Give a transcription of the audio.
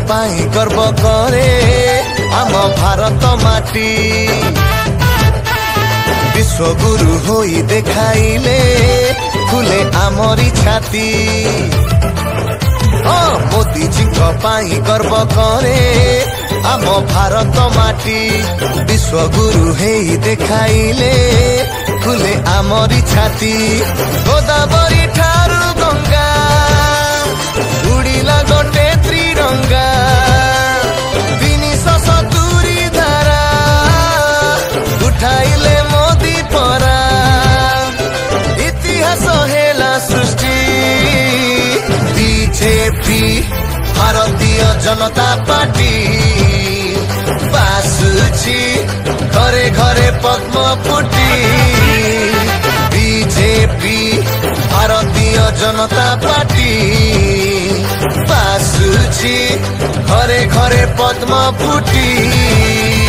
पाई गर्व करे आम भारत माटी विश्वगुरु होई देखाइले फुले आमरी छाती मोदी जी पाई गर्व करे आम भारत माटी विश्वगुरु हेई देखाइले फुले आमरी छाती गोदावरी ठारू गंगा उड़िला गोटे त्रिरंगा 370 धारा उठाइले मोदी परा इतिहास हेला सृष्टि बीजेपी भारतीय जनता पार्टी बासुची घरे घरे पद्म फुटी बीजेपी भारतीय जनता पार्टी बासुची घरे घरे पद्म फुटी।